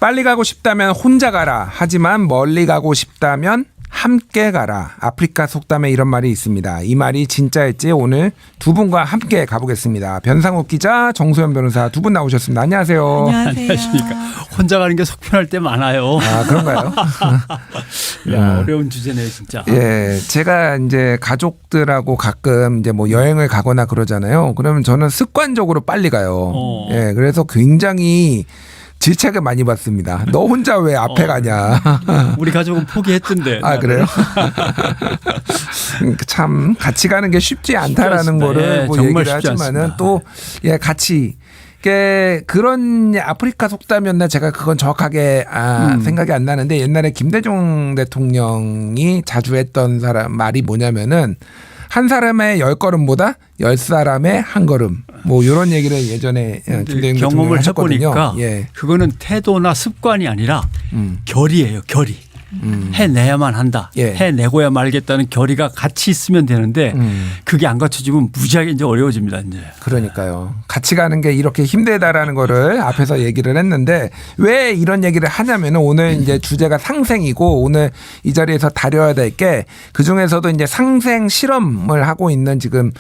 빨리 가고 싶다면 혼자 가라. 하지만 멀리 가고 싶다면 함께 가라. 아프리카 속담에 이런 말이 있습니다. 이 말이 진짜일지 오늘 두 분과 함께 가보겠습니다. 변상욱 기자, 정소연 변호사 두 분 나오셨습니다. 안녕하세요. 안녕하십니까. 혼자 가는 게 속 편할 때 많아요. 아, 그런가요? 야, 어려운 주제네요, 진짜. 예, 제가 이제 가족들하고 가끔 이제 뭐 여행을 가거나 그러잖아요. 그러면 저는 습관적으로 빨리 가요. 예, 그래서 굉장히 질책을 많이 받습니다. 너 혼자 왜 앞에 가냐. 우리 가족은 포기했던데. 아, 그래요? 참 같이 가는 게 쉽지 않다라는 거를 뭐 정말 얘기를 쉽지 하지만은 않습니다. 또 예, 같이 그런 아프리카 속담이었나 제가 그건 정확하게 생각이 안 나는데 옛날에 김대중 대통령이 자주 했던 말이 뭐냐면은 한 사람의 10걸음보다 10사람의 한 걸음. 뭐 이런 얘기를 예전에 김대중 경험을 대통령이 하셨거든요. 해보니까 예. 그거는 태도나 습관이 아니라 결의예요. 결의. 해내야만 한다. 예. 해내고야 말겠다는 결의가 같이 있으면 되는데 그게 안 갖춰지면 무지하게 이제 어려워집니다. 이제. 그러니까요. 같이 가는 게 이렇게 힘들다라는 거를 앞에서 얘기를 했는데 왜 이런 얘기를 하냐면은 오늘 이제 주제가 상생이고 오늘 이 자리에서 다뤄야 될 게 그중에서도 이제 상생 실험을 하고 있는 지금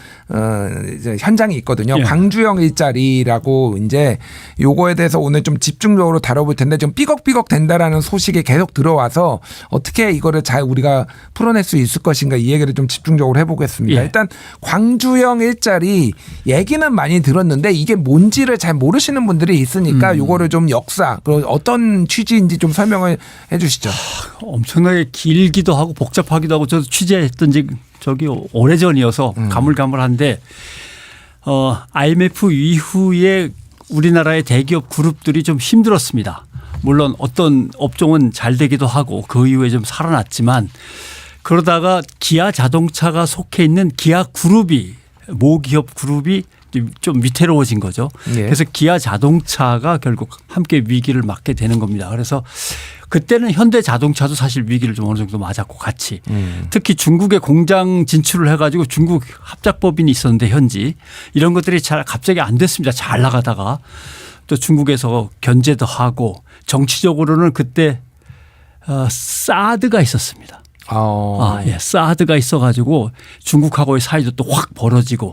이제 현장이 있거든요. 예. 광주형 일자리라고 이제 요거에 대해서 오늘 좀 집중적으로 다뤄볼 텐데 좀 삐걱삐걱 된다라는 소식이 계속 들어와서 어떻게 이거를 잘 우리가 풀어낼 수 있을 것인가 이 얘기를 좀 집중적으로 해보겠습니다. 예. 일단 광주형 일자리 얘기는 많이 들었는데 이게 뭔지를 잘 모르시는 분들이 있으니까 요거를 좀 역사 그리고 어떤 취지인지 좀 설명을 해 주시죠. 엄청나게 길기도 하고 복잡하기도 하고 저도 취재했던 저기 오래전이어서 가물가물한데 IMF 이후에 우리나라의 대기업 그룹들이 좀 힘들었습니다. 물론 어떤 업종은 잘 되기도 하고 그 이후에 좀 살아났지만 그러다가 기아 자동차가 속해 있는 기아 그룹이 모기업 그룹이 좀 위태로워진 거죠. 예. 그래서 기아 자동차가 결국 함께 위기를 맞게 되는 겁니다. 그래서 그때는 현대 자동차도 사실 위기를 좀 어느 정도 맞았고 같이 특히 중국에 공장 진출을 해가지고 중국 합작법인이 있었는데 현지 이런 것들이 잘 갑자기 안 됐습니다. 잘 나가다가 또 중국에서 견제도 하고 정치적으로는 그때 사드가 있었습니다. 예, 사드가 있어가지고 중국하고의 사이도 또 확 벌어지고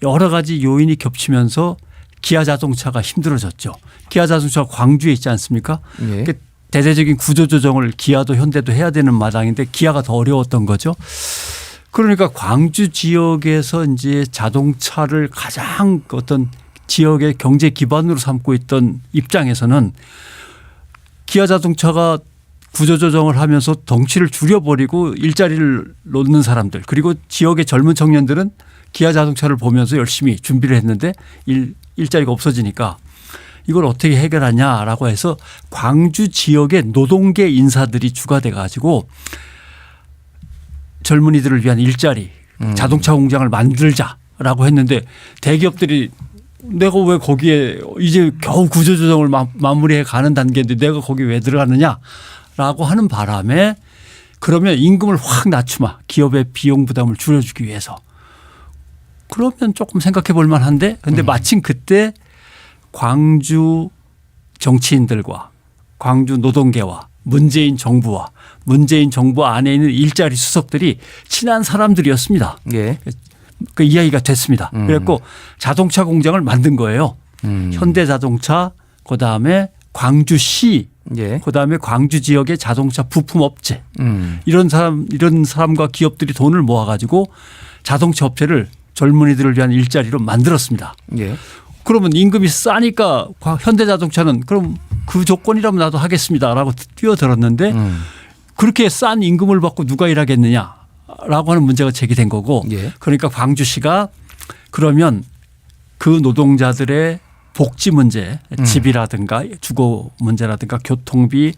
여러 가지 요인이 겹치면서 기아 자동차가 힘들어졌죠. 기아 자동차가 광주에 있지 않습니까? 예. 대대적인 구조조정을 기아도 현대도 해야 되는 마당인데 기아가 더 어려웠던 거죠. 그러니까 광주 지역에서 이제 자동차를 가장 어떤 지역의 경제 기반으로 삼고 있던 입장에서는 기아 자동차가 구조조정을 하면서 덩치를 줄여버리고 일자리를 놓는 사람들 그리고 지역의 젊은 청년들은 기아 자동차를 보면서 열심히 준비를 했는데 일자리가 없어지니까 이걸 어떻게 해결하냐라고 해서 광주 지역의 노동계 인사들이 주가 돼 가지고 젊은이들을 위한 일자리 자동차 공장을 만들자라고 했는데 대기업들이 내가 왜 거기에 이제 겨우 구조조정을 마무리해 가는 단계인데 내가 거기 왜 들어가느냐라고 하는 바람에 그러면 임금을 확 낮추마 기업의 비용 부담을 줄여주기 위해서 그러면 조금 생각해 볼 만한데 근데 마침 그때 광주 정치인들과 광주 노동계와 문재인 정부와 문재인 정부 안에 있는 일자리 수석들이 친한 사람들이었습니다. 예. 그 이야기가 됐습니다. 그래갖고 자동차 공장을 만든 거예요. 현대자동차 그다음에 광주시 예. 그다음에 광주 지역의 자동차 부품업체 이런 사람과 기업들이 돈을 모아가지고 자동차 업체를 젊은이들을 위한 일자리로 만들었습니다. 예. 그러면 임금이 싸니까 현대자동차는 그럼 그 조건이라면 나도 하겠습니다라고 뛰어들었는데 그렇게 싼 임금을 받고 누가 일하겠느냐라고 하는 문제가 제기된 거고 예. 그러니까 광주시가 그러면 그 노동자들의 복지 문제 집이라든가 주거 문제라든가 교통비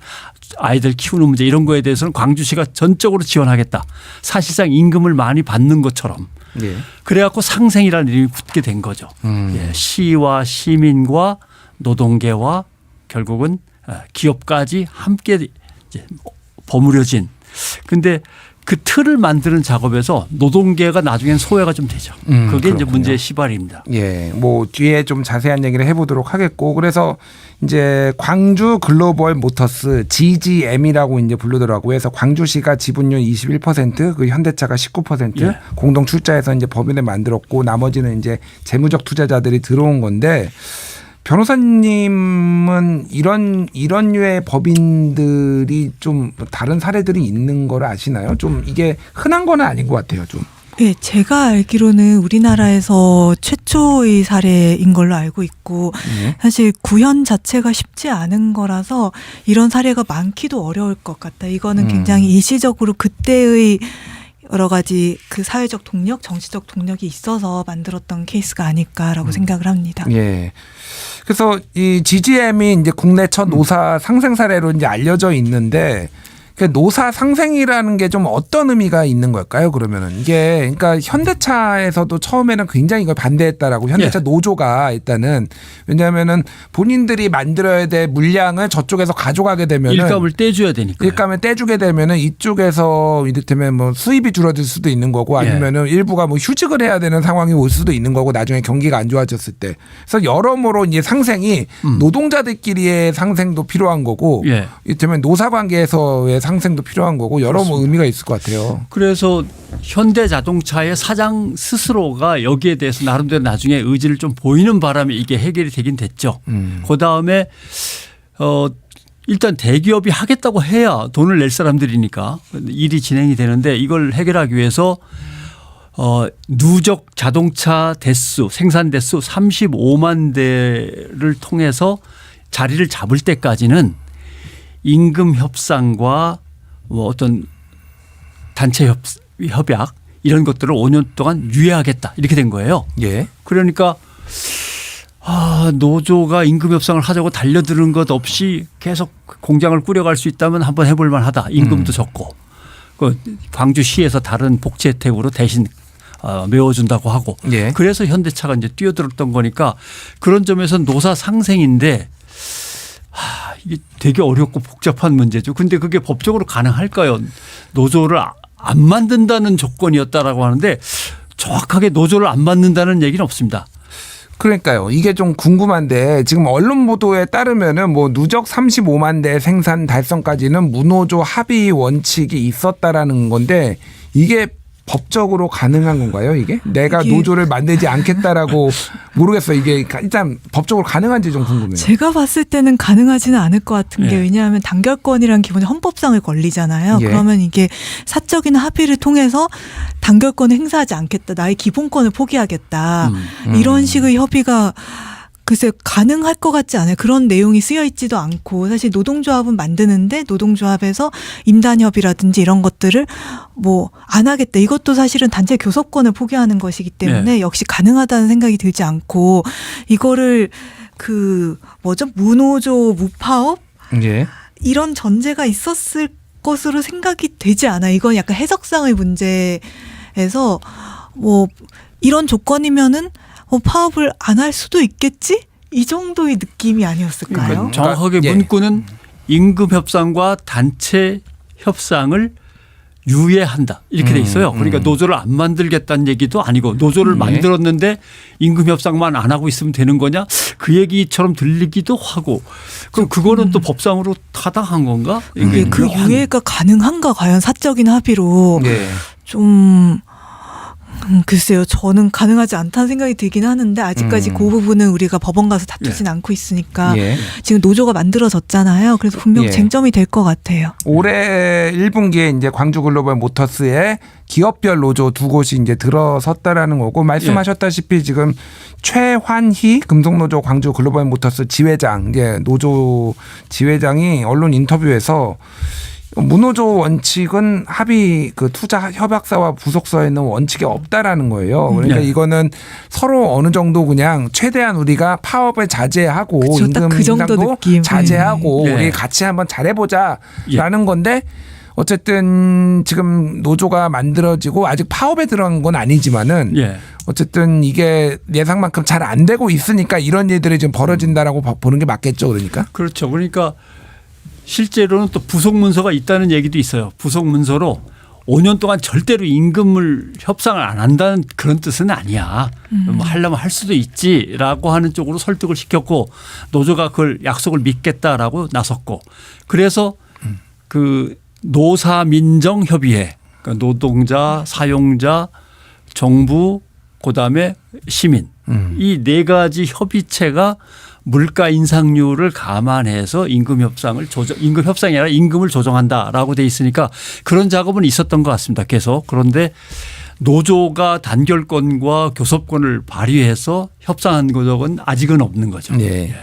아이들 키우는 문제 이런 거에 대해서는 광주시가 전적으로 지원하겠다. 사실상 임금을 많이 받는 것처럼 예. 그래갖고 상생이라는 이름이 붙게 된 거죠. 예, 시와 시민과 노동계와 결국은 기업까지 함께 이제 버무려진. 근데 그 틀을 만드는 작업에서 노동계가 나중엔 소외가 좀 되죠. 그게 이제 그렇군요. 문제의 시발입니다. 예, 뭐 뒤에 좀 자세한 얘기를 해보도록 하겠고, 그래서 이제 광주 글로벌 모터스 GGM이라고 이제 부르더라고요. 그래서 광주시가 지분율 21%, 그 현대차가 19% 예. 공동 출자해서 이제 법인을 만들었고, 나머지는 이제 재무적 투자자들이 들어온 건데. 변호사님은 이런 류의 법인들이 좀 다른 사례들이 있는 걸 아시나요? 좀 이게 흔한 건 아닌 것 같아요, 좀. 네, 제가 알기로는 우리나라에서 최초의 사례인 걸로 알고 있고 사실 구현 자체가 쉽지 않은 거라서 이런 사례가 많기도 어려울 것 같다. 이거는 굉장히 일시적으로 그때의 여러 가지 그 사회적 동력, 정치적 동력이 있어서 만들었던 케이스가 아닐까라고 생각을 합니다. 예. 그래서 이 GGM이 이제 국내 첫 노사 상생 사례로 이제 알려져 있는데, 그 노사 상생이라는 게 좀 어떤 의미가 있는 걸까요? 그러면은 이게 그러니까 현대차에서도 처음에는 굉장히 이걸 반대했다라고 현대차 예. 노조가 일단은, 왜냐하면은 본인들이 만들어야 될 물량을 저쪽에서 가져가게 되면은 일감을 떼줘야 되니까. 일감을 떼주게 되면은 이쪽에서 이를테면 뭐 수입이 줄어들 수도 있는 거고, 아니면은 일부가 뭐 휴직을 해야 되는 상황이 올 수도 있는 거고, 나중에 경기가 안 좋아졌을 때. 그래서 여러모로 이제 상생이 노동자들끼리의 상생도 필요한 거고, 예. 이를테면 노사 관계에서의 상생도 필요한 거고, 여러 뭐 의미가 있을 것 같아요. 그래서 현대자동차의 사장 스스로가 여기에 대해서 나름대로 나중에 의지를 좀 보이는 바람에 이게 해결이 되긴 됐죠. 그다음에 일단 대기업이 하겠다고 해야 돈을 낼 사람들이니까 일이 진행이 되는데, 이걸 해결하기 위해서 누적 자동차 대수, 생산 대수 35만 대를 통해서 자리를 잡을 때까지는 임금 협상과 뭐 어떤 단체 협약 이런 것들을 5년 동안 유예하겠다, 이렇게 된 거예요. 예. 그러니까 노조가 임금 협상을 하자고 달려드는 것 없이 계속 공장을 꾸려갈 수 있다면 한번 해볼 만하다. 임금도 적고 그 광주시에서 다른 복지 혜택으로 대신 메워준다고 하고. 예. 그래서 현대차가 이제 뛰어들었던 거니까 그런 점에서 노사 상생인데, 이게 되게 어렵고 복잡한 문제죠. 근데 그게 법적으로 가능할까요? 노조를 안 만든다는 조건이었다라고 하는데 정확하게 노조를 안 만든다는 얘기는 없습니다. 그러니까요. 이게 좀 궁금한데, 지금 언론 보도에 따르면은 뭐 누적 35만 대 생산 달성까지는 무노조 합의 원칙이 있었다라는 건데, 이게 법적으로 가능한 건가요, 이게? 내가 노조를 만들지 않겠다라고 모르겠어요. 이게 일단 법적으로 가능한지 좀 궁금해요. 제가 봤을 때는 가능하지는 않을 것 같은 게, 예. 왜냐하면 단결권이란 기본이 헌법상을 권리잖아요. 예. 그러면 이게 사적인 합의를 통해서 단결권을 행사하지 않겠다, 나의 기본권을 포기하겠다, 이런 식의 협의가 글쎄 가능할 것 같지 않아요. 그런 내용이 쓰여 있지도 않고, 사실 노동조합은 만드는데 노동조합에서 임단협의라든지 이런 것들을 뭐 안 하겠다, 이것도 사실은 단체 교섭권을 포기하는 것이기 때문에 네. 역시 가능하다는 생각이 들지 않고, 이거를 무노조 무파업 예. 이런 전제가 있었을 것으로 생각이 되지 않아. 이건 약간 해석상의 문제에서 뭐 이런 조건이면은 파업을 안 할 수도 있겠지? 이 정도의 느낌이 아니었을까요? 그러니까 정확하게 예. 문구는 임금 협상과 단체 협상을 유예한다, 이렇게 돼 있어요. 그러니까 노조를 안 만들겠다는 얘기도 아니고, 노조를 만들었는데 임금 협상만 안 하고 있으면 되는 거냐, 그 얘기처럼 들리기도 하고. 그럼 그거는 또 법상으로 타당한 건가? 이게 그 유예가 가능한가, 과연 사적인 합의로. 예. 좀 글쎄요. 저는 가능하지 않다는 생각이 들긴 하는데, 아직까지 그 부분은 우리가 법원 가서 다투진 않고 있으니까 예. 지금 노조가 만들어졌잖아요. 그래서 분명 예. 쟁점이 될 것 같아요. 올해 1분기에 이제 광주 글로벌 모터스에 기업별 노조 두 곳이 이제 들어섰다라는 거고, 말씀하셨다시피 지금 최환희 금속노조 광주 글로벌 모터스 지회장, 이제 노조 지회장이 언론 인터뷰에서 무노조 원칙은 합의 그 투자 협약서와 부속서에는 원칙이 없다라는 거예요. 그러니까 네. 이거는 서로 어느 정도 그냥 최대한 우리가 파업을 자제하고 그쵸, 딱 임금 그 정도 인상도 느낌. 자제하고 네. 우리 같이 한번 잘해보자라는 건데, 어쨌든 지금 노조가 만들어지고 아직 파업에 들어간 건 아니지만은 예. 어쨌든 이게 예상만큼 잘 안 되고 있으니까 이런 일들이 지금 벌어진다라고 보는 게 맞겠죠, 그러니까. 그렇죠. 그러니까 실제로는 또 부속 문서가 있다는 얘기도 있어요. 부속 문서로 5년 동안 절대로 임금을 협상을 안 한다는 그런 뜻은 아니야. 뭐 하려면 할 수도 있지라고 하는 쪽으로 설득을 시켰고 노조가 그걸 약속을 믿겠다라고 나섰고 그래서 그 노사민정협의회 그러니까 노동자, 사용자, 정부 그다음에 시민 이 네 가지 협의체가 물가 인상률을 감안해서 임금 협상이 아니라 임금을 조정한다라고 돼 있으니까 그런 작업은 있었던 것 같습니다. 계속. 그런데 노조가 단결권과 교섭권을 발휘해서 협상한 적은 아직은 없는 거죠. 예. 예.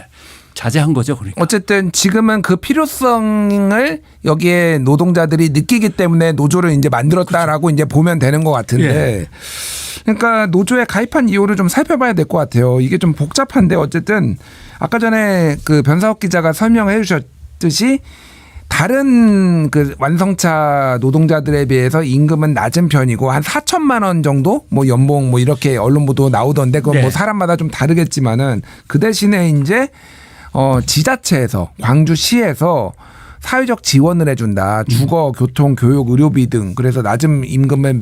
자제한 거죠. 그러니까. 어쨌든 지금은 그 필요성을 여기에 노동자들이 느끼기 때문에 노조를 이제 만들었다라고 이제 보면 되는 것 같은데 예. 그러니까 노조에 가입한 이유를 좀 살펴봐야 될 것 같아요. 이게 좀 복잡한데 어쨌든 아까 전에 그 변사옥 기자가 설명해 주셨듯이 다른 그 완성차 노동자들에 비해서 임금은 낮은 편이고 한 4천만 원 정도 뭐 연봉 뭐 이렇게 언론 보도 나오던데 그건 네. 뭐 사람마다 좀 다르겠지만은 그 대신에 이제 지자체에서 광주시에서 사회적 지원을 해준다. 주거, 교통, 교육, 의료비 등 그래서 낮은 임금을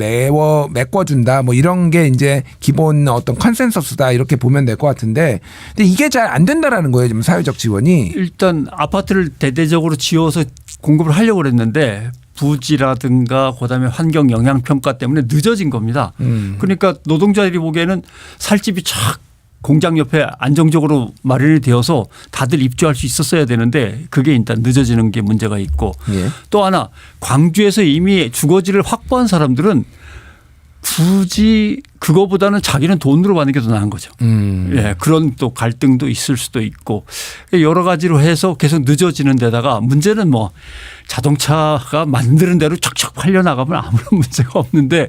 메꿔준다. 뭐 이런 게 이제 기본 어떤 컨센서스다 이렇게 보면 될 것 같은데, 근데 이게 잘 안 된다라는 거예요. 지금 사회적 지원이. 일단 아파트를 대대적으로 지어서 공급을 하려고 그랬는데 부지라든가 그다음에 환경 영향 평가 때문에 늦어진 겁니다. 그러니까 노동자들이 보기에는 살 집이 촥 공장 옆에 안정적으로 마련이 되어서 다들 입주할 수 있었어야 되는데 그게 일단 늦어지는 게 문제가 있고 예. 또 하나 광주에서 이미 주거지를 확보한 사람들은 굳이 그거보다는 자기는 돈으로 받는 게 더 나은 거죠. 예, 그런 또 갈등도 있을 수도 있고 여러 가지로 해서 계속 늦어지는 데다가 문제는 뭐 자동차가 만드는 대로 척척 팔려나가면 아무런 문제가 없는데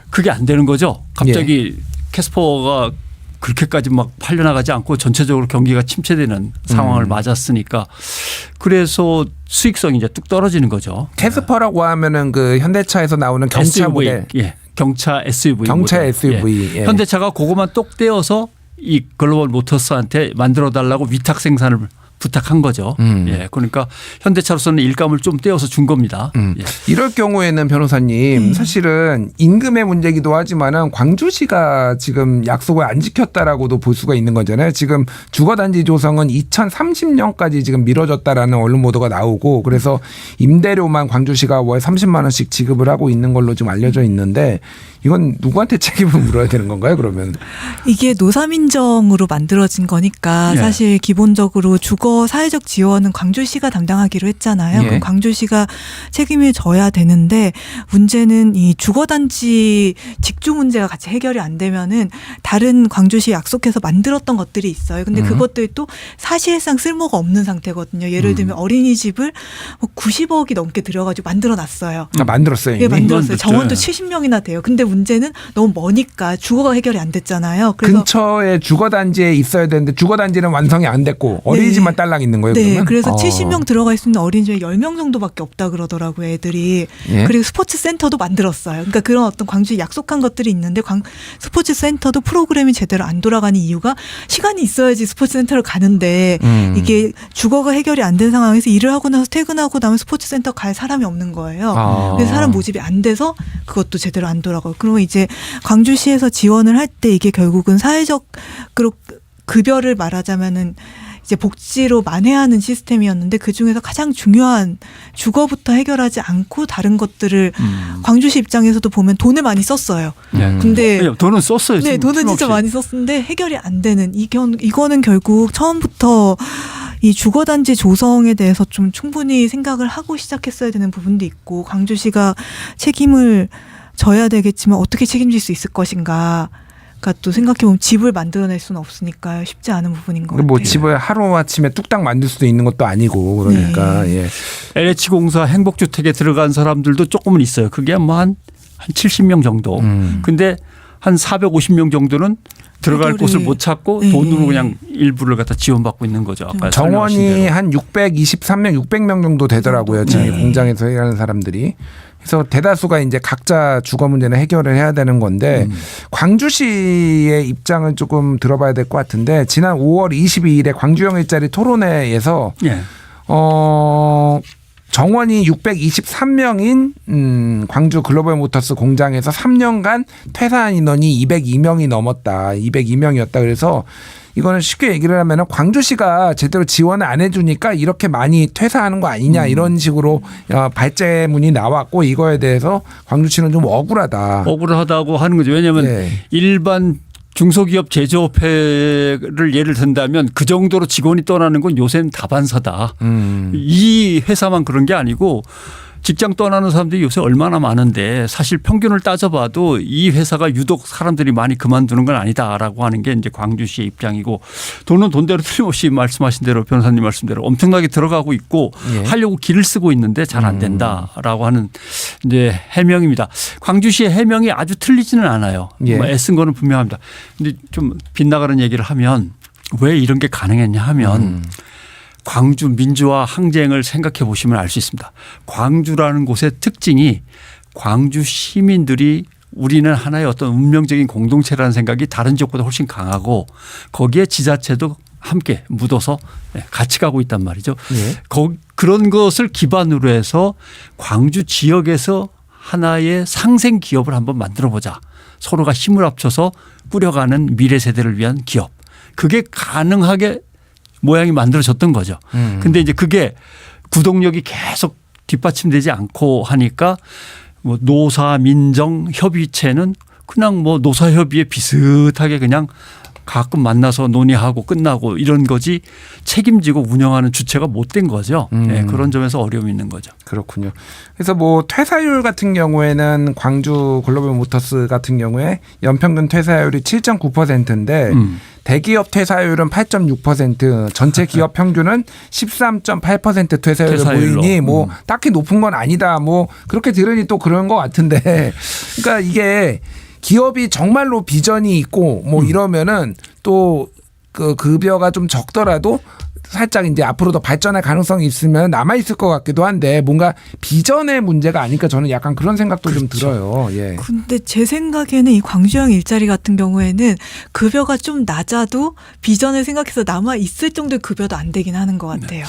그게 안 되는 거죠. 갑자기 캐스퍼가 그렇게까지 막 팔려나가지 않고 전체적으로 경기가 침체되는 상황을 맞았으니까 그래서 수익성이 이제 뚝 떨어지는 거죠. 캐스퍼라고 하면은 그 현대차에서 나오는 경차 SUV, 모델. 예, 경차 SUV. 경차 모델. SUV. 예. 예. 현대차가 그것만 똑 떼어서 이 글로벌 모터스한테 만들어 달라고 위탁 생산을 부탁한 거죠. 예, 그러니까 현대차로서는 일감을 좀 떼어서 준 겁니다. 예. 이럴 경우에는 변호사님 사실은 임금의 문제이기도 하지만은 광주시가 지금 약속을 안 지켰다라고도 볼 수가 있는 거잖아요. 지금 주거단지 조성은 2030년까지 지금 미뤄졌다라는 언론 보도가 나오고 그래서 임대료만 광주시가 월 30만 원씩 지급을 하고 있는 걸로 좀 알려져 있는데 이건 누구한테 책임을 물어야 되는 건가요? 그러면 이게 노사민정으로 만들어진 거니까 예. 사실 기본적으로 주거 사회적 지원은 광주시가 담당하기로 했잖아요. 예. 그럼 광주시가 책임을 져야 되는데 문제는 이 주거단지 직주 문제가 같이 해결이 안 되면은 다른 광주시 약속해서 만들었던 것들이 있어요. 근데 그것들이 또 사실상 쓸모가 없는 상태거든요. 예를 들면 어린이집을 뭐 90억이 넘게 들여가지고 만들어놨어요. 만들었어요. 이미? 예, 만들었어요. 됐죠. 정원도 70명이나 돼요. 근데 문제는 너무 머니까 주거가 해결이 안 됐잖아요. 그래서 근처에 주거단지에 있어야 되는데 주거단지는 완성이 안 됐고 어린이집만 딸랑 있는 거예요. 네, 그러면? 그래서 70명 들어가 있는 어린이집에 10명 정도밖에 없다 그러더라고요, 애들이. 예. 그리고 스포츠 센터도 만들었어요. 그러니까 그런 어떤 광주에 약속한 것들이 있는데 스포츠 센터도 프로그램이 제대로 안 돌아가는 이유가 시간이 있어야지 스포츠 센터를 가는데 이게 주거가 해결이 안 된 상황에서 일을 하고 나서 퇴근하고 나면 스포츠 센터 갈 사람이 없는 거예요. 그래서 사람 모집이 안 돼서 그것도 제대로 안 돌아가고. 그러면 이제 광주시에서 지원을 할 때 이게 결국은 사회적으로 급여를 말하자면은 이제 복지로 만회하는 시스템이었는데 그 중에서 가장 중요한 주거부터 해결하지 않고 다른 것들을 광주시 입장에서도 보면 돈을 많이 썼어요. 근데 돈은 썼어요. 네, 지금 돈은 진짜 틀림없이. 많이 썼는데 해결이 안 되는 이거는 결국 처음부터 이 주거단지 조성에 대해서 좀 충분히 생각을 하고 시작했어야 되는 부분도 있고 광주시가 책임을 져야 되겠지만 어떻게 책임질 수 있을 것인가. 그러니까 또 생각해보면 집을 만들어낼 수는 없으니까 쉽지 않은 부분인 것 같아요. 뭐 집을 하루아침에 뚝딱 만들 수도 있는 것도 아니고 그러니까 네. 예. LH공사 행복주택에 들어간 사람들도 조금은 있어요. 그게 뭐 한 70명 정도. 근데 한 450명 정도는 들어갈 해결이- 곳을 못 찾고 네. 돈으로 그냥 일부를 갖다 지원받고 있는 거죠. 아까 설명하신 정원이 대로. 한 623명, 600명 정도 되더라고요. 지금 네. 공장에서 일하는 사람들이. 그래서 대다수가 이제 각자 주거 문제는 해결을 해야 되는 건데 광주시의 입장을 조금 들어봐야 될 것 같은데 지난 5월 22일에 광주형 일자리 토론회에서 예. 정원이 623명인 광주 글로벌모터스 공장에서 3년간 퇴사한 인원이 202명이 넘었다. 202명이었다. 그래서 이거는 쉽게 얘기를 하면 광주시가 제대로 지원을 안 해주니까 이렇게 많이 퇴사하는 거 아니냐 이런 식으로 발제문이 나왔고 이거에 대해서 광주시는 좀 억울하다. 억울하다고 하는 거죠. 왜냐하면 예. 일반 중소기업 제조업회를 예를 든다면 그 정도로 직원이 떠나는 건 요새는 다반사다. 이 회사만 그런 게 아니고 직장 떠나는 사람들이 요새 얼마나 많은데 사실 평균을 따져봐도 이 회사가 유독 사람들이 많이 그만두는 건 아니다라고 하는 게 이제 광주시의 입장이고 돈은 돈대로 틀림없이 말씀하신 대로 변호사님 말씀대로 엄청나게 들어가고 있고 예. 하려고 길을 쓰고 있는데 잘 안 된다라고 하는 이제 해명입니다. 광주시의 해명이 아주 틀리지는 않아요. 예. 뭐 애쓴 거는 분명합니다. 근데 좀 빗나가는 얘기를 하면 왜 이런 게 가능했냐 하면 광주 민주화 항쟁을 생각해 보시면 알 수 있습니다. 광주라는 곳의 특징이 광주 시민들이 우리는 하나의 어떤 운명적인 공동체라는 생각이 다른 지역보다 훨씬 강하고 거기에 지자체도 함께 묻어서 같이 가고 있단 말이죠. 예. 그런 것을 기반으로 해서 광주 지역에서 하나의 상생 기업을 한번 만들어 보자. 서로가 힘을 합쳐서 꾸려가는 미래 세대를 위한 기업. 그게 가능하게 모양이 만들어졌던 거죠. 근데 이제 그게 구동력이 계속 뒷받침되지 않고 하니까 뭐 노사 민정 협의체는 그냥 뭐 노사협의회 비슷하게 그냥 가끔 만나서 논의하고 끝나고 이런 거지 책임지고 운영하는 주체가 못 된 거죠. 네, 그런 점에서 어려움이 있는 거죠. 그렇군요. 그래서 뭐 퇴사율 같은 경우에는 광주 글로벌모터스 같은 경우에 연평균 퇴사율이 7.9%인데 대기업 퇴사율은 8.6%, 전체 기업 평균은 13.8% 퇴사율을 퇴사율로. 보이니 뭐 딱히 높은 건 아니다. 뭐 그렇게 들으니 또 그런 것 같은데, 그러니까 이게 기업이 정말로 비전이 있고 뭐 이러면은 또 그 급여가 좀 적더라도 살짝 이제 앞으로 더 발전할 가능성이 있으면 남아 있을 것 같기도 한데 뭔가 비전의 문제가 아닐까 저는 약간 그런 생각도 좀 들어요. 예. 근데 제 생각에는 이 광주형 일자리 같은 경우에는 급여가 좀 낮아도 비전을 생각해서 남아 있을 정도의 급여도 안 되긴 하는 것 같아요.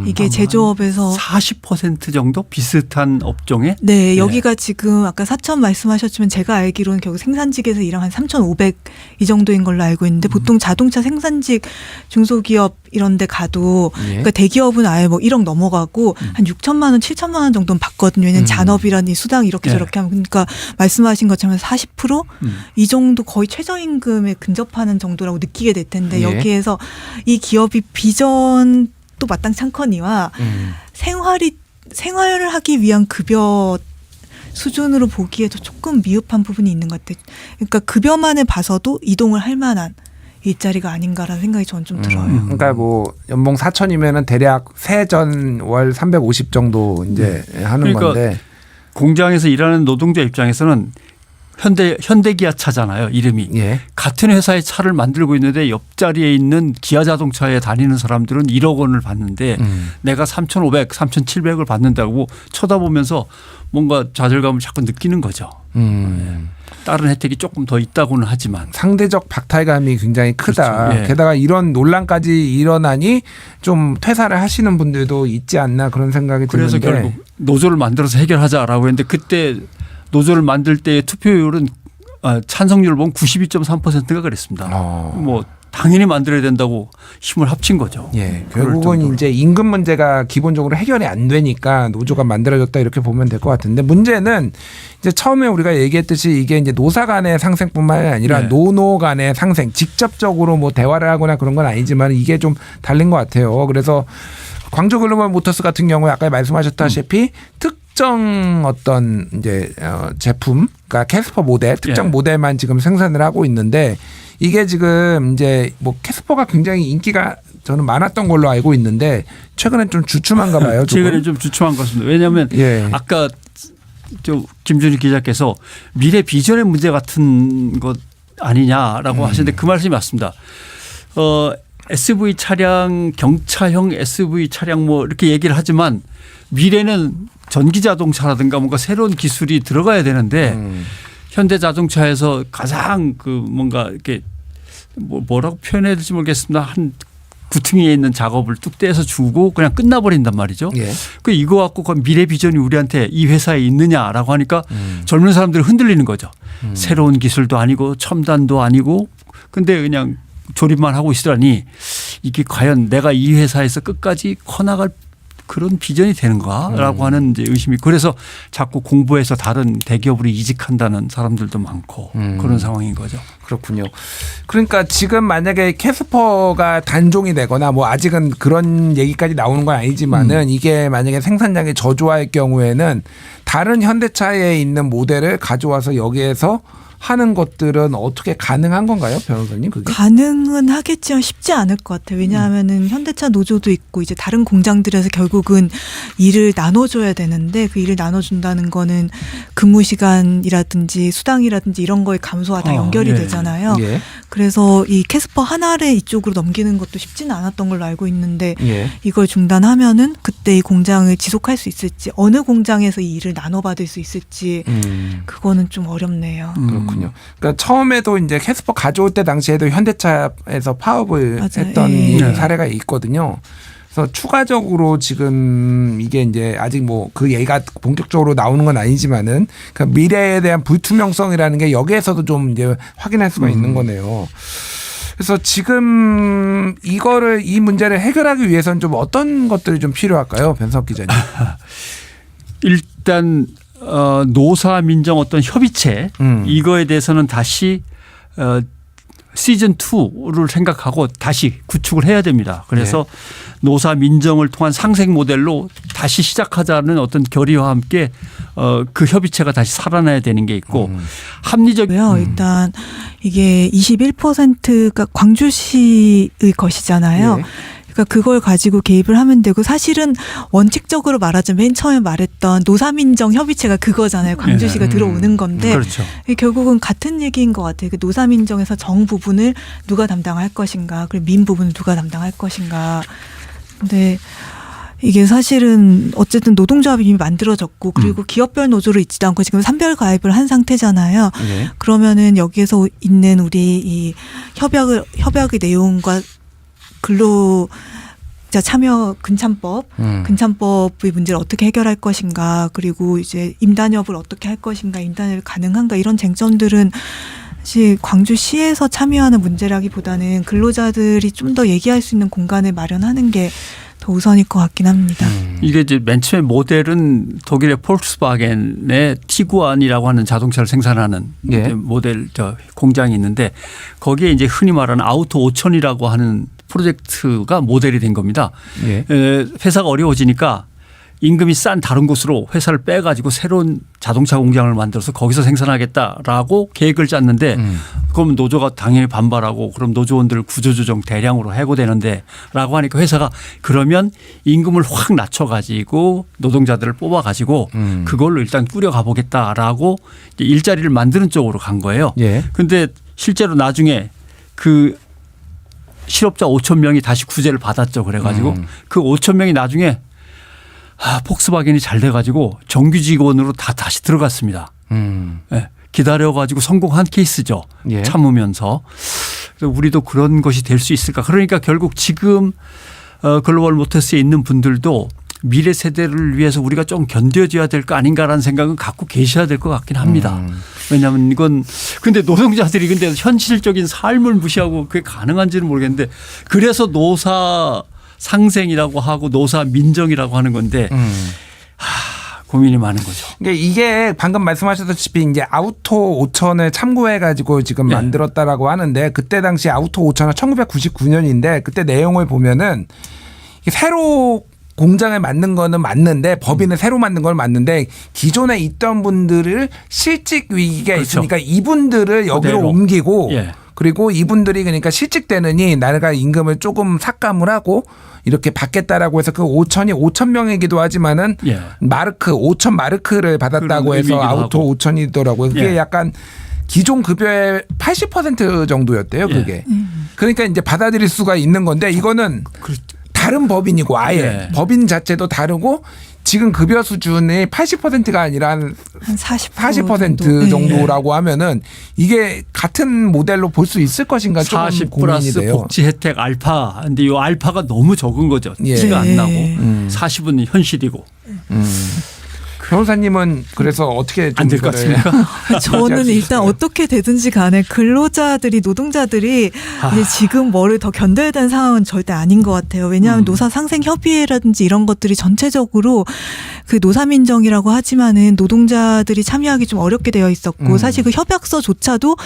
이게 제조업에서 40% 정도 비슷한 업종에 네, 여기가 지금 아까 4천 말씀하셨지만 제가 알기로는 결국 생산직에서 일하면 한 3,500 이 정도인 걸로 알고 있는데 보통 자동차 생산직 중소기업 이런 데 가도 예. 그러니까 대기업은 아예 뭐 1억 넘어가고 한 6천만 원, 7천만 원 정도는 받거든요. 왜냐면 잔업이라는 이 수당 이렇게 예. 저렇게 하면 그러니까 말씀하신 것처럼 40% 이 정도 거의 최저임금에 근접하는 정도라고 느끼게 될 텐데 예. 여기에서 이 기업이 비전 또 마땅치 않거니와 생활을 하기 위한 급여 수준으로 보기에도 조금 미흡한 부분이 있는 것 같아요. 그러니까 급여만을 봐서도 이동을 할 만한 일자리가 아닌가라는 생각이 저는 좀 들어요. 그러니까 뭐 연봉 4천이면은 대략 세전 월 350 정도 이제 하는 그러니까 건데 공장에서 일하는 노동자 입장에서는 현대기아 차잖아요. 이름이. 예. 같은 회사의 차를 만들고 있는데 옆자리에 있는 기아 자동차에 다니는 사람들은 1억 원을 받는데 내가 3,500, 3,700을 받는다고 쳐다보면서 뭔가 좌절감을 자꾸 느끼는 거죠. 다른 혜택이 조금 더 있다고는 하지만. 상대적 박탈감이 굉장히 크다. 그렇죠. 예. 게다가 이런 논란까지 일어나니 좀 퇴사를 하시는 분들도 있지 않나 그런 생각이 그래서 드는데. 결국 노조를 만들어서 해결하자라고 했는데 그때 노조를 만들 때의 투표율은 찬성률을 보면 92.3%가 그랬습니다. 뭐 당연히 만들어야 된다고 힘을 합친 거죠. 예, 결국은 이제 임금 문제가 기본적으로 해결이 안 되니까 노조가 만들어졌다 이렇게 보면 될 것 같은데 문제는 이제 처음에 우리가 얘기했듯이 이게 이제 노사 간의 상생뿐만 아니라 네. 노노 간의 상생, 직접적으로 뭐 대화를 하거나 그런 건 아니지만 이게 좀 다른 것 같아요. 그래서 광주 글로벌모터스 같은 경우에 아까 말씀하셨다시피 특정 어떤 이제 제품, 그러니까 캐스퍼 모델, 특정 예. 모델만 지금 생산을 하고 있는데 이게 지금 이제 뭐 캐스퍼가 굉장히 인기가 저는 많았던 걸로 알고 있는데 최근에 좀 주춤한가 봐요. 최근에 좀 주춤한 것 같습니다. 왜냐하면 예. 아까 김준일 기자께서 미래 비전의 문제 같은 것 아니냐라고 하시는데 그 말씀이 맞습니다. SUV 차량, 경차형 SUV 차량 뭐 이렇게 얘기를 하지만 미래는 전기 자동차라든가 뭔가 새로운 기술이 들어가야 되는데 현대 자동차에서 가장 그 뭔가 이렇게 뭐라고 표현해야 될지 모르겠습니다. 한 구퉁이에 있는 작업을 뚝 떼서 주고 그냥 끝나버린단 말이죠. 예. 그 이거 갖고 그 미래 비전이 우리한테 이 회사에 있느냐라고 하니까 젊은 사람들이 흔들리는 거죠. 새로운 기술도 아니고 첨단도 아니고 근데 그냥 조립만 하고 있으라니 이게 과연 내가 이 회사에서 끝까지 커나갈 그런 비전이 되는가라고 하는 이제 의심이 그래서 자꾸 공부해서 다른 대기업으로 이직한다는 사람들도 많고 그런 상황인 거죠. 그렇군요. 그러니까 지금 만약에 캐스퍼가 단종이 되거나 뭐 아직은 그런 얘기까지 나오는 건 아니지만은 이게 만약에 생산량이 저조할 경우에는 다른 현대차에 있는 모델을 가져와서 여기에서 하는 것들은 어떻게 가능한 건가요, 변호사님? 그게? 가능은 하겠지만 쉽지 않을 것 같아요. 왜냐하면은 현대차 노조도 있고 이제 다른 공장들에서 결국은 일을 나눠줘야 되는데 그 일을 나눠준다는 거는 근무 시간이라든지 수당이라든지 이런 거에 감소와 다 연결이 예. 되잖아요. 예. 그래서 이 캐스퍼 하나를 이쪽으로 넘기는 것도 쉽지는 않았던 걸로 알고 있는데 예. 이걸 중단하면은 그때 이 공장을 지속할 수 있을지 어느 공장에서 이 일을 나눠받을 수 있을지 그거는 좀 어렵네요. 그렇군요. 그러니까 처음에도 이제 캐스퍼 가져올 때 당시에도 현대차에서 파업을 맞아요. 했던 예. 이 사례가 있거든요. 그래서 추가적으로 지금 이게 이제 아직 뭐 그 얘기가 본격적으로 나오는 건 아니지만은 그 미래에 대한 불투명성이라는 게 여기에서도 좀 이제 확인할 수가 있는 거네요. 그래서 지금 이 문제를 해결하기 위해서는 좀 어떤 것들이 좀 필요할까요, 변석 기자님? 일단 노사 민정 어떤 협의체 이거에 대해서는 다시 시즌 2를 생각하고 다시 구축을 해야 됩니다. 그래서 노사 민정을 통한 상생 모델로 다시 시작하자는 어떤 결의와 함께 그 협의체가 다시 살아나야 되는 게 있고 합리적 일단 이게 21%가 광주시의 것이잖아요. 예. 그러니까 그걸 가지고 개입을 하면 되고 사실은 원칙적으로 말하자면 맨 처음에 말했던 노사민정 협의체가 그거잖아요. 광주시가 들어오는 건데 그렇죠. 결국은 같은 얘기인 것 같아요. 그 노사민정에서 정 부분을 누가 담당할 것인가 그리고 민 부분을 누가 담당할 것인가. 근데 이게 사실은 어쨌든 노동조합이 이미 만들어졌고 그리고 기업별 노조로 있지도 않고 지금 산별 가입을 한 상태잖아요. 예. 그러면은 여기에서 있는 우리 이 협약의 내용과 근로자 참여 근참법의 문제를 어떻게 해결할 것인가 그리고 이제 임단협을 어떻게 할 것인가 임단협이 가능한가 이런 쟁점들은 사실 광주시에서 참여하는 문제라기보다는 근로자들이 좀 더 얘기할 수 있는 공간을 마련하는 게 더 우선일 것 같긴 합니다. 이게 이제 맨 처음에 모델은 독일의 폴크스바겐의 티구안이라고 하는 자동차를 생산하는 예. 이제 모델 공장이 있는데 거기에 이제 흔히 말하는 아우토 5000이라고 하는 프로젝트가 모델이 된 겁니다. 예. 회사가 어려워지니까 임금이 싼 다른 곳으로 회사를 빼가지고 새로운 자동차 공장을 만들어서 거기서 생산하겠다라고 계획을 짰는데 그럼 노조가 당연히 반발하고 그럼 노조원들 구조조정 대량으로 해고되는데 라고 하니까 회사가 그러면 임금을 확 낮춰가지고 노동자들을 뽑아가지고 그걸로 일단 꾸려가 보겠다라고 일자리를 만드는 쪽으로 간 거예요. 그런데 실제로 나중에 그 실업자 5천 명이 다시 구제를 받았죠. 그래가지고 그 5천 명이 나중에 폭스바겐이 잘 돼가지고 정규 직원으로 다시 들어갔습니다. 네. 기다려가지고 성공한 케이스죠. 예. 참으면서. 그래서 우리도 그런 것이 될 수 있을까. 그러니까 결국 지금 글로벌 모터스에 있는 분들도 미래 세대를 위해서 우리가 좀 견뎌줘야 될 거 아닌가라는 생각은 갖고 계셔야 될 것 같긴 합니다. 왜냐하면 이건 근데 노동자들이 근데 현실적인 삶을 무시하고 그게 가능한지는 모르겠는데 그래서 노사 상생이라고 하고 노사 민정이라고 하는 건데 고민이 많은 거죠. 그러니까 이게 방금 말씀하셨다시피 이제 아우토 5000을 참고해 가지고 지금 만들었다라고 하는데 그때 당시 아우토 5000은 1999년인데 그때 내용을 보면은 이게 새로 공장을 만든 거는 맞는데 법인을 새로 만든 건 맞는데 기존에 있던 분들을 실직 위기가 그렇죠. 있으니까 이분들을 여기로 그대로. 옮기고 예. 그리고 이분들이 그러니까 실직되느니 나라가 임금을 조금 삭감을 하고 이렇게 받겠다라고 해서 그 5천이 5천 명이기도 하지만은 예. 마르크 5천 마르크를 받았다고 그런 해서 의미이기도 아우토 하고. 5천이더라고요. 그게 예. 약간 기존 급여의 80% 정도였대요. 그게. 그러니까 이제 받아들일 수가 있는 건데 이거는 다른 법인이고 아예 네. 법인 자체도 다르고 지금 급여 수준이 80%가 아니라 한 한 40% 정도라고 하면은 이게 같은 모델로 볼 수 있을 것인가 조금 40 고민이 플러스 돼요. 복지 혜택 알파. 근데 이 알파가 너무 적은 거죠. 예. 티가 안 나고. 네. 40은 현실이고. 변호사님은 그래서 어떻게 좀 안 될 것 이거를 같습니까? 저는 일단 어떻게 되든지 간에 근로자들이 노동자들이 이제 지금 뭐를 더 견뎌야 되는 상황은 절대 아닌 것 같아요. 왜냐하면 노사 상생 협의회라든지 이런 것들이 전체적으로 그 노사민정이라고 하지만은 노동자들이 참여하기 좀 어렵게 되어 있었고 사실 그 협약서조차도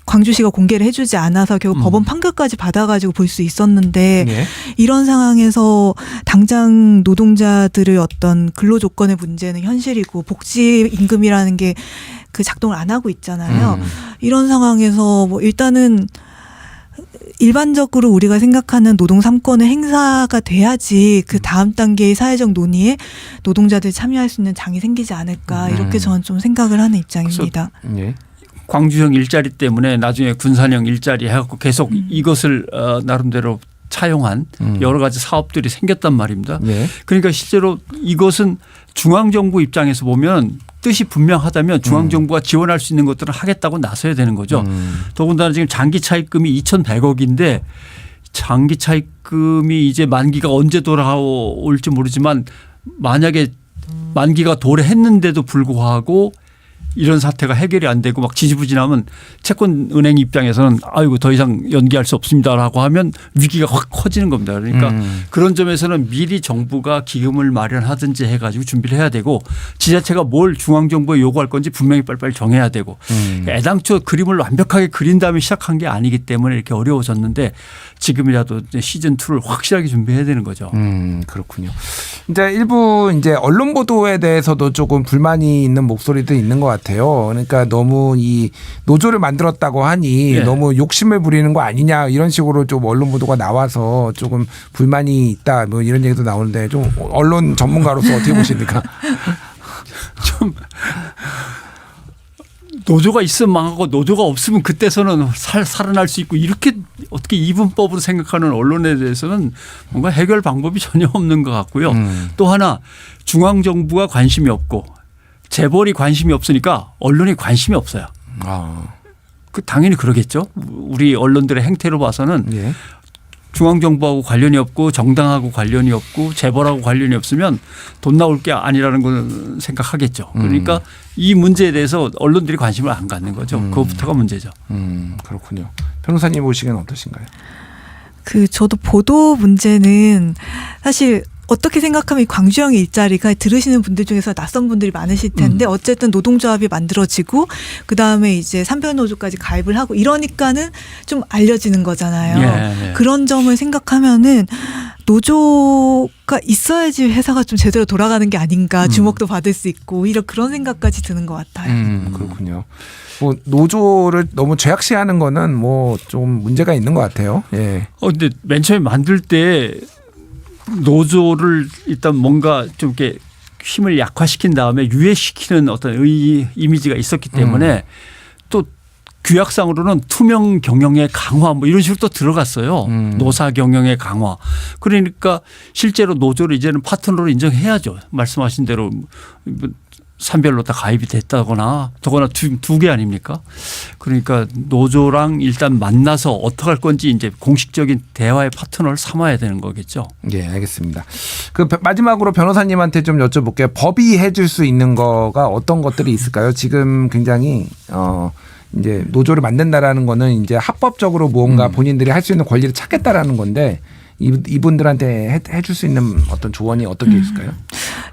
광주시가 공개를 해주지 않아서 결국 법원 판결까지 받아가지고 볼 수 있었는데 예. 이런 상황에서 당장 노동자들의 어떤 근로 조건의 문제는 현실이고 복지 임금이라는 게 그 작동을 안 하고 있잖아요. 이런 상황에서 뭐 일단은 일반적으로 우리가 생각하는 노동 3권의 행사가 돼야지 그 다음 단계의 사회적 논의에 노동자들이 참여할 수 있는 장이 생기지 않을까 이렇게 저는 좀 생각을 하는 입장입니다. 예. 광주형 일자리 때문에 나중에 군산형 일자리 해갖고 계속 이것을 나름대로 차용한 여러 가지 사업들이 생겼단 말입니다. 예. 그러니까 실제로 이것은 중앙정부 입장에서 보면 뜻이 분명하다면 중앙정부가 지원할 수 있는 것들을 하겠다고 나서야 되는 거죠. 더군다나 지금 장기차입금이 2,100억인데 장기차입금이 이제 만기가 언제 돌아올지 모르지만 만약에 만기가 도래했는데도 불구하고 이런 사태가 해결이 안 되고 막 지지부진하면 채권은행 입장에서는 아이고 더 이상 연기할 수 없습니다라고 하면 위기가 확 커지는 겁니다. 그러니까 그런 점에서는 미리 정부가 기금을 마련하든지 해가지고 준비를 해야 되고 지자체가 뭘 중앙정부에 요구할 건지 분명히 빨리빨리 정해야 되고 애당초 그림을 완벽하게 그린 다음에 시작한 게 아니기 때문에 이렇게 어려워졌는데 지금이라도 시즌2를 확실하게 준비해야 되는 거죠. 그렇군요. 이제 일부 이제 언론 보도에 대해서도 조금 불만이 있는 목소리도 있는 것 같아요. 그러니까 너무 이 노조를 만들었다고 하니 네. 너무 욕심을 부리는 거 아니냐 이런 식으로 좀 언론 보도가 나와서 조금 불만이 있다 뭐 이런 얘기도 나오는데 좀 언론 전문가로서 어떻게 보십니까? 좀 노조가 있으면 망하고 노조가 없으면 그때서는 살아날 수 있고 이렇게 어떻게 이분법으로 생각하는 언론에 대해서는 뭔가 해결 방법이 전혀 없는 것 같고요. 또 하나 중앙정부가 관심이 없고 재벌이 관심이 없으니까 언론이 관심이 없어요. 그 당연히 그러겠죠. 우리 언론들의 행태로 봐서는 예. 중앙정부하고 관련이 없고 정당하고 관련이 없고 재벌하고 관련이 없으면 돈 나올 게 아니라는 건 생각하겠죠. 그러니까 이 문제에 대해서 언론들이 관심을 안 갖는 거죠. 그것부터가 문제죠. 그렇군요. 변호사님 보시기에는 어떠신가요? 그 저도 보도 문제는 사실 어떻게 생각하면 이 광주형 일자리가 들으시는 분들 중에서 낯선 분들이 많으실 텐데 어쨌든 노동조합이 만들어지고 그다음에 이제 산별노조까지 가입을 하고 이러니까는 좀 알려지는 거잖아요. 예. 그런 점을 생각하면은 노조가 있어야지 회사가 좀 제대로 돌아가는 게 아닌가 주목도 받을 수 있고 오히려 그런 생각까지 드는 것 같아요. 그렇군요. 뭐 노조를 너무 죄악시하는 거는 뭐 좀 문제가 있는 것 같아요. 예. 근데 맨 처음에 만들 때 노조를 일단 뭔가 좀 이렇게 힘을 약화시킨 다음에 유예시키는 어떤 이미지가 있었기 때문에 또 규약상으로는 투명 경영의 강화 뭐 이런 식으로 또 들어갔어요. 노사 경영의 강화. 그러니까 실제로 노조를 이제는 파트너로 인정해야죠. 말씀하신 대로 산별로 다 가입이 됐다거나 더구나 두 개 아닙니까? 그러니까 노조랑 일단 만나서 어떻게 할 건지 이제 공식적인 대화의 파트너를 삼아야 되는 거겠죠. 예, 알겠습니다. 그 마지막으로 변호사님한테 좀 여쭤볼게요. 법이 해줄 수 있는 거가 어떤 것들이 있을까요? 지금 굉장히 이제 노조를 만든다라는 거는 이제 합법적으로 무언가 본인들이 할 수 있는 권리를 찾겠다라는 건데 이분들한테 해줄 수 있는 어떤 조언이 어떤 게 있을까요?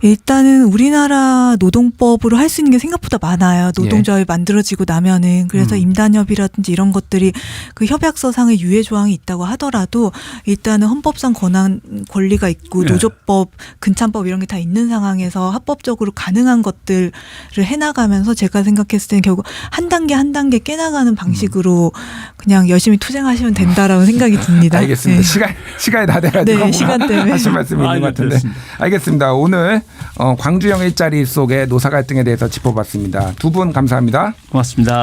일단은 우리나라 노동법으로 할 수 있는 게 생각보다 많아요. 노동조합이 만들어지고 나면은 그래서 임단협이라든지 이런 것들이 그 협약서상의 유예 조항이 있다고 하더라도 일단은 헌법상 권리가 있고 노조법, 근참법 이런 게 다 있는 상황에서 합법적으로 가능한 것들을 해나가면서 제가 생각했을 때는 결국 한 단계 한 단계 깨나가는 방식으로 그냥 열심히 투쟁하시면 된다라고 생각이 듭니다. 알겠습니다. 네. 시간이 다 돼가지고 네, 시간 때문에 하실 말씀이 있는 것 같은데. 알겠습니다. 오늘 광주형 일자리 속의 노사 갈등에 대해서 짚어봤습니다. 두 분 감사합니다. 고맙습니다.